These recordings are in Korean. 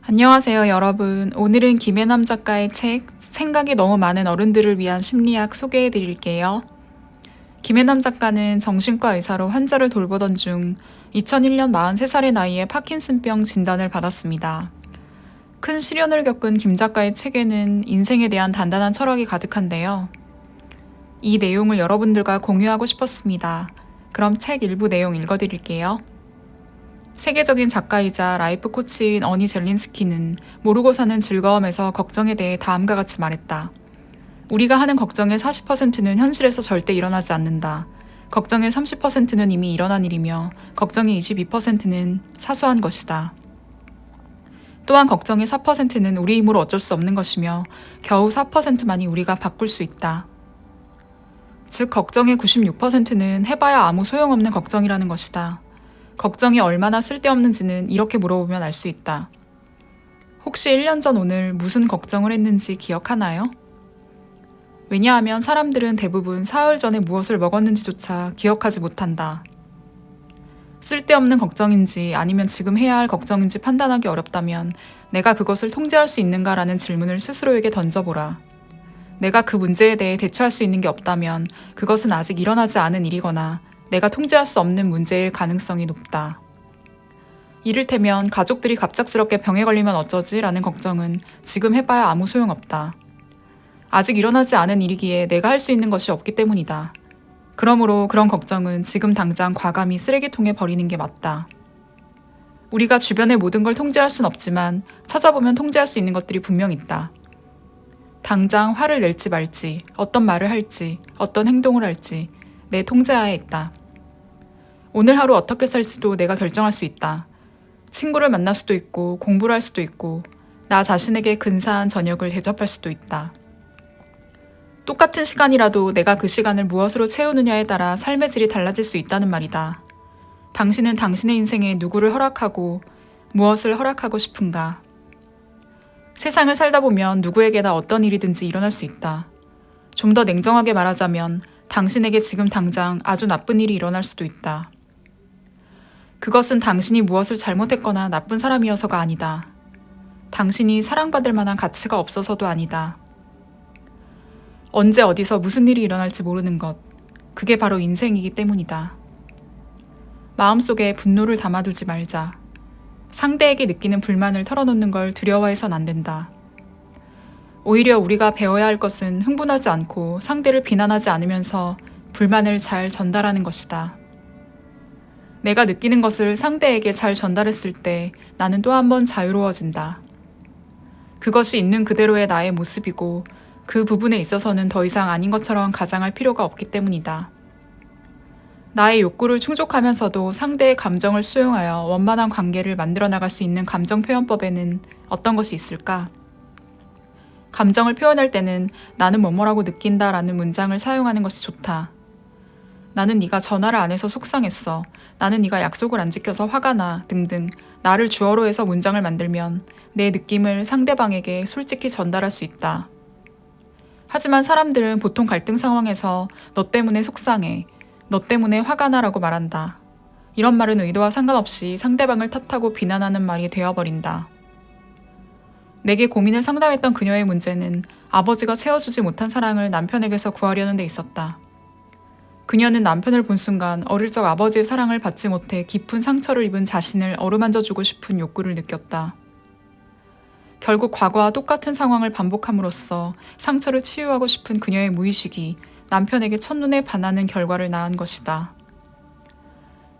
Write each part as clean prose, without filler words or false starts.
안녕하세요, 여러분. 오늘은 김혜남 작가의 책 생각이 너무 많은 어른들을 위한 심리학 소개해 드릴게요. 김혜남 작가는 정신과 의사로 환자를 돌보던 중 2001년 43살의 나이에 파킨슨병 진단을 받았습니다. 큰 시련을 겪은 김 작가의 책에는 인생에 대한 단단한 철학이 가득한데요. 이 내용을 여러분들과 공유하고 싶었습니다. 그럼 책 일부 내용 읽어드릴게요. 세계적인 작가이자 라이프 코치인 어니 젤린스키는 모르고 사는 즐거움에서 걱정에 대해 다음과 같이 말했다. 우리가 하는 걱정의 40%는 현실에서 절대 일어나지 않는다. 걱정의 30%는 이미 일어난 일이며 걱정의 22%는 사소한 것이다. 또한 걱정의 4%는 우리 힘으로 어쩔 수 없는 것이며 겨우 4%만이 우리가 바꿀 수 있다. 즉 걱정의 96%는 해봐야 아무 소용없는 걱정이라는 것이다. 걱정이 얼마나 쓸데없는지는 이렇게 물어보면 알 수 있다. 혹시 1년 전 오늘 무슨 걱정을 했는지 기억하나요? 왜냐하면 사람들은 대부분 사흘 전에 무엇을 먹었는지조차 기억하지 못한다. 쓸데없는 걱정인지 아니면 지금 해야 할 걱정인지 판단하기 어렵다면 내가 그것을 통제할 수 있는가라는 질문을 스스로에게 던져보라. 내가 그 문제에 대해 대처할 수 있는 게 없다면 그것은 아직 일어나지 않은 일이거나 내가 통제할 수 없는 문제일 가능성이 높다. 이를테면 가족들이 갑작스럽게 병에 걸리면 어쩌지? 라는 걱정은 지금 해봐야 아무 소용없다. 아직 일어나지 않은 일이기에 내가 할 수 있는 것이 없기 때문이다. 그러므로 그런 걱정은 지금 당장 과감히 쓰레기통에 버리는 게 맞다. 우리가 주변의 모든 걸 통제할 순 없지만 찾아보면 통제할 수 있는 것들이 분명 있다. 당장 화를 낼지 말지, 어떤 말을 할지, 어떤 행동을 할지 내 통제하에 있다. 오늘 하루 어떻게 살지도 내가 결정할 수 있다. 친구를 만날 수도 있고 공부를 할 수도 있고 나 자신에게 근사한 저녁을 대접할 수도 있다. 똑같은 시간이라도 내가 그 시간을 무엇으로 채우느냐에 따라 삶의 질이 달라질 수 있다는 말이다. 당신은 당신의 인생에 누구를 허락하고 무엇을 허락하고 싶은가? 세상을 살다 보면 누구에게나 어떤 일이든지 일어날 수 있다. 좀 더 냉정하게 말하자면 당신에게 지금 당장 아주 나쁜 일이 일어날 수도 있다. 그것은 당신이 무엇을 잘못했거나 나쁜 사람이어서가 아니다. 당신이 사랑받을 만한 가치가 없어서도 아니다. 언제 어디서 무슨 일이 일어날지 모르는 것, 그게 바로 인생이기 때문이다. 마음속에 분노를 담아두지 말자. 상대에게 느끼는 불만을 털어놓는 걸 두려워해선 안 된다. 오히려 우리가 배워야 할 것은 흥분하지 않고 상대를 비난하지 않으면서 불만을 잘 전달하는 것이다. 내가 느끼는 것을 상대에게 잘 전달했을 때 나는 또 한 번 자유로워진다. 그것이 있는 그대로의 나의 모습이고 그 부분에 있어서는 더 이상 아닌 것처럼 가장할 필요가 없기 때문이다. 나의 욕구를 충족하면서도 상대의 감정을 수용하여 원만한 관계를 만들어 나갈 수 있는 감정 표현법에는 어떤 것이 있을까? 감정을 표현할 때는 나는 뭐뭐라고 느낀다라는 문장을 사용하는 것이 좋다. 나는 네가 전화를 안 해서 속상했어. 나는 네가 약속을 안 지켜서 화가 나 등등 나를 주어로 해서 문장을 만들면 내 느낌을 상대방에게 솔직히 전달할 수 있다. 하지만 사람들은 보통 갈등 상황에서 너 때문에 속상해, 너 때문에 화가 나라고 말한다. 이런 말은 의도와 상관없이 상대방을 탓하고 비난하는 말이 되어버린다. 내게 고민을 상담했던 그녀의 문제는 아버지가 채워주지 못한 사랑을 남편에게서 구하려는 데 있었다. 그녀는 남편을 본 순간 어릴 적 아버지의 사랑을 받지 못해 깊은 상처를 입은 자신을 어루만져주고 싶은 욕구를 느꼈다. 결국 과거와 똑같은 상황을 반복함으로써 상처를 치유하고 싶은 그녀의 무의식이 남편에게 첫눈에 반하는 결과를 낳은 것이다.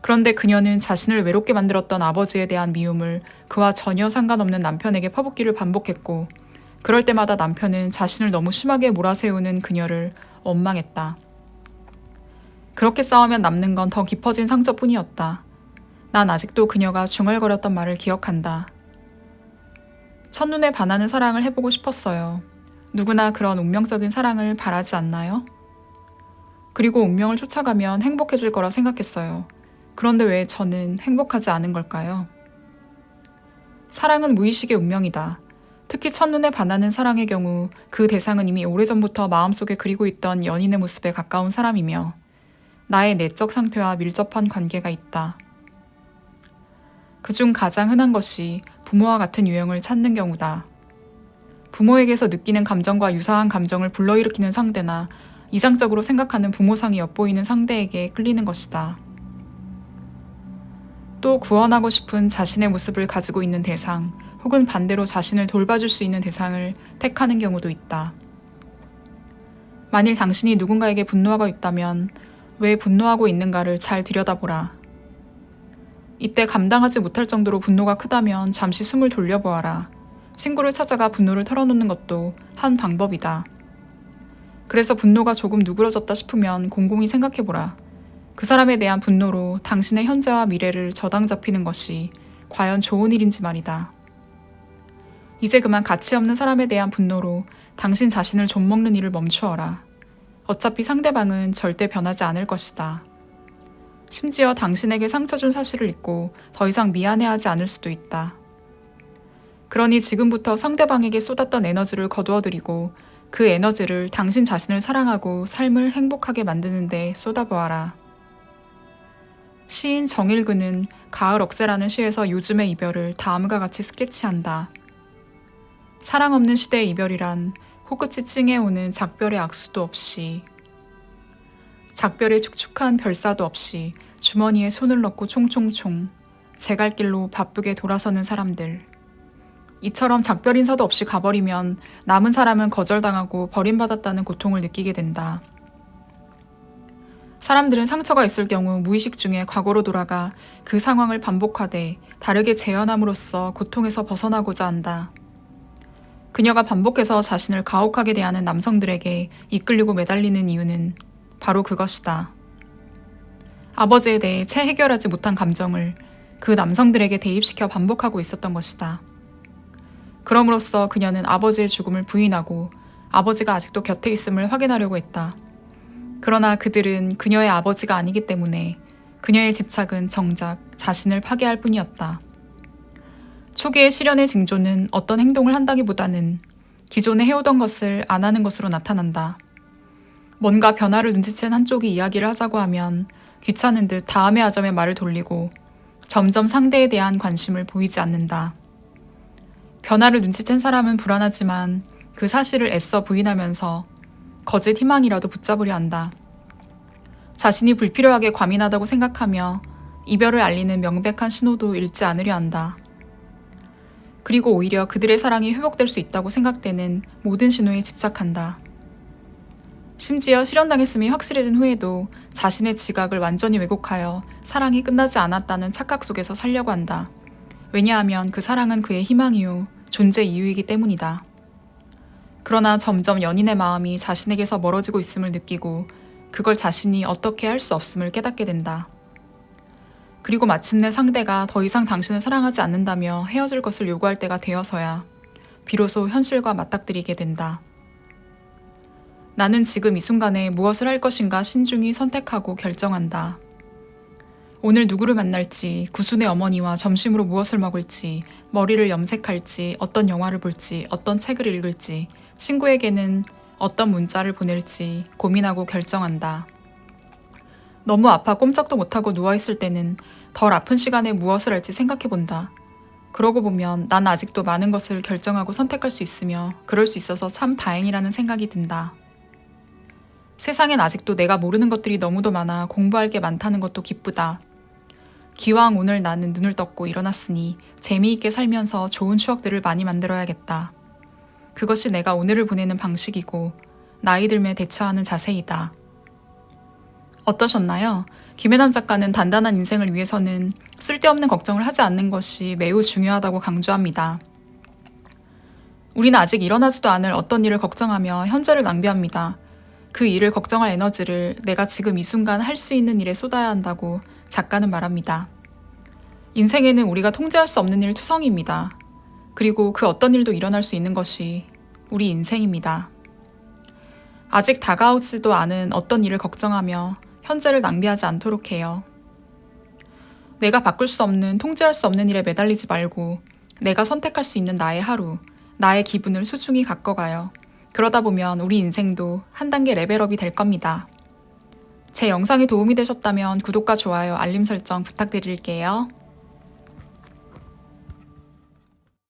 그런데 그녀는 자신을 외롭게 만들었던 아버지에 대한 미움을 그와 전혀 상관없는 남편에게 퍼붓기를 반복했고 그럴 때마다 남편은 자신을 너무 심하게 몰아세우는 그녀를 원망했다. 그렇게 싸우면 남는 건 더 깊어진 상처뿐이었다. 난 아직도 그녀가 중얼거렸던 말을 기억한다. 첫눈에 반하는 사랑을 해보고 싶었어요. 누구나 그런 운명적인 사랑을 바라지 않나요? 그리고 운명을 쫓아가면 행복해질 거라 생각했어요. 그런데 왜 저는 행복하지 않은 걸까요? 사랑은 무의식의 운명이다. 특히 첫눈에 반하는 사랑의 경우 그 대상은 이미 오래전부터 마음속에 그리고 있던 연인의 모습에 가까운 사람이며 나의 내적 상태와 밀접한 관계가 있다. 그중 가장 흔한 것이 부모와 같은 유형을 찾는 경우다. 부모에게서 느끼는 감정과 유사한 감정을 불러일으키는 상대나 이상적으로 생각하는 부모상이 엿보이는 상대에게 끌리는 것이다. 또 구원하고 싶은 자신의 모습을 가지고 있는 대상, 혹은 반대로 자신을 돌봐줄 수 있는 대상을 택하는 경우도 있다. 만일 당신이 누군가에게 분노하고 있다면 왜 분노하고 있는가를 잘 들여다보라. 이때 감당하지 못할 정도로 분노가 크다면 잠시 숨을 돌려보아라. 친구를 찾아가 분노를 털어놓는 것도 한 방법이다. 그래서 분노가 조금 누그러졌다 싶으면 곰곰이 생각해보라. 그 사람에 대한 분노로 당신의 현재와 미래를 저당 잡히는 것이 과연 좋은 일인지 말이다. 이제 그만 가치 없는 사람에 대한 분노로 당신 자신을 좀먹는 일을 멈추어라. 어차피 상대방은 절대 변하지 않을 것이다. 심지어 당신에게 상처 준 사실을 잊고 더 이상 미안해하지 않을 수도 있다. 그러니 지금부터 상대방에게 쏟았던 에너지를 거두어들이고 그 에너지를 당신 자신을 사랑하고 삶을 행복하게 만드는 데 쏟아보아라. 시인 정일근은 가을 억새라는 시에서 요즘의 이별을 다음과 같이 스케치한다. 사랑 없는 시대의 이별이란 코끝이 찡해오는 작별의 악수도 없이, 작별의 축축한 별사도 없이 주머니에 손을 넣고 총총총 제 갈 길로 바쁘게 돌아서는 사람들. 이처럼 작별 인사도 없이 가버리면 남은 사람은 거절당하고 버림받았다는 고통을 느끼게 된다. 사람들은 상처가 있을 경우 무의식 중에 과거로 돌아가 그 상황을 반복하되 다르게 재현함으로써 고통에서 벗어나고자 한다. 그녀가 반복해서 자신을 가혹하게 대하는 남성들에게 이끌리고 매달리는 이유는 바로 그것이다. 아버지에 대해 채 해결하지 못한 감정을 그 남성들에게 대입시켜 반복하고 있었던 것이다. 그럼으로써 그녀는 아버지의 죽음을 부인하고 아버지가 아직도 곁에 있음을 확인하려고 했다. 그러나 그들은 그녀의 아버지가 아니기 때문에 그녀의 집착은 정작 자신을 파괴할 뿐이었다. 초기의 실연의 징조는 어떤 행동을 한다기보다는 기존에 해오던 것을 안 하는 것으로 나타난다. 뭔가 변화를 눈치챈 한쪽이 이야기를 하자고 하면 귀찮은 듯 다음에 하자며 말을 돌리고 점점 상대에 대한 관심을 보이지 않는다. 변화를 눈치챈 사람은 불안하지만 그 사실을 애써 부인하면서 거짓 희망이라도 붙잡으려 한다. 자신이 불필요하게 과민하다고 생각하며 이별을 알리는 명백한 신호도 읽지 않으려 한다. 그리고 오히려 그들의 사랑이 회복될 수 있다고 생각되는 모든 신호에 집착한다. 심지어 실현당했음이 확실해진 후에도 자신의 지각을 완전히 왜곡하여 사랑이 끝나지 않았다는 착각 속에서 살려고 한다. 왜냐하면 그 사랑은 그의 희망이요, 존재 이유이기 때문이다. 그러나 점점 연인의 마음이 자신에게서 멀어지고 있음을 느끼고 그걸 자신이 어떻게 할 수 없음을 깨닫게 된다. 그리고 마침내 상대가 더 이상 당신을 사랑하지 않는다며 헤어질 것을 요구할 때가 되어서야 비로소 현실과 맞닥뜨리게 된다. 나는 지금 이 순간에 무엇을 할 것인가 신중히 선택하고 결정한다. 오늘 누구를 만날지, 구순의 어머니와 점심으로 무엇을 먹을지, 머리를 염색할지, 어떤 영화를 볼지, 어떤 책을 읽을지, 친구에게는 어떤 문자를 보낼지 고민하고 결정한다. 너무 아파 꼼짝도 못하고 누워있을 때는 덜 아픈 시간에 무엇을 할지 생각해본다. 그러고 보면 난 아직도 많은 것을 결정하고 선택할 수 있으며 그럴 수 있어서 참 다행이라는 생각이 든다. 세상엔 아직도 내가 모르는 것들이 너무도 많아 공부할 게 많다는 것도 기쁘다. 기왕 오늘 나는 눈을 떴고 일어났으니 재미있게 살면서 좋은 추억들을 많이 만들어야겠다. 그것이 내가 오늘을 보내는 방식이고 나이 들매 대처하는 자세이다. 어떠셨나요? 김혜남 작가는 단단한 인생을 위해서는 쓸데없는 걱정을 하지 않는 것이 매우 중요하다고 강조합니다. 우리는 아직 일어나지도 않을 어떤 일을 걱정하며 현재를 낭비합니다. 그 일을 걱정할 에너지를 내가 지금 이 순간 할 수 있는 일에 쏟아야 한다고 작가는 말합니다. 인생에는 우리가 통제할 수 없는 일 투성이입니다. 그리고 그 어떤 일도 일어날 수 있는 것이 우리 인생입니다. 아직 다가오지도 않은 어떤 일을 걱정하며 현재를 낭비하지 않도록 해요. 내가 바꿀 수 없는, 통제할 수 없는 일에 매달리지 말고 내가 선택할 수 있는 나의 하루, 나의 기분을 소중히 가꿔가요. 그러다 보면 우리 인생도 한 단계 레벨업이 될 겁니다. 제 영상이 도움이 되셨다면 구독과 좋아요, 알림 설정 부탁드릴게요.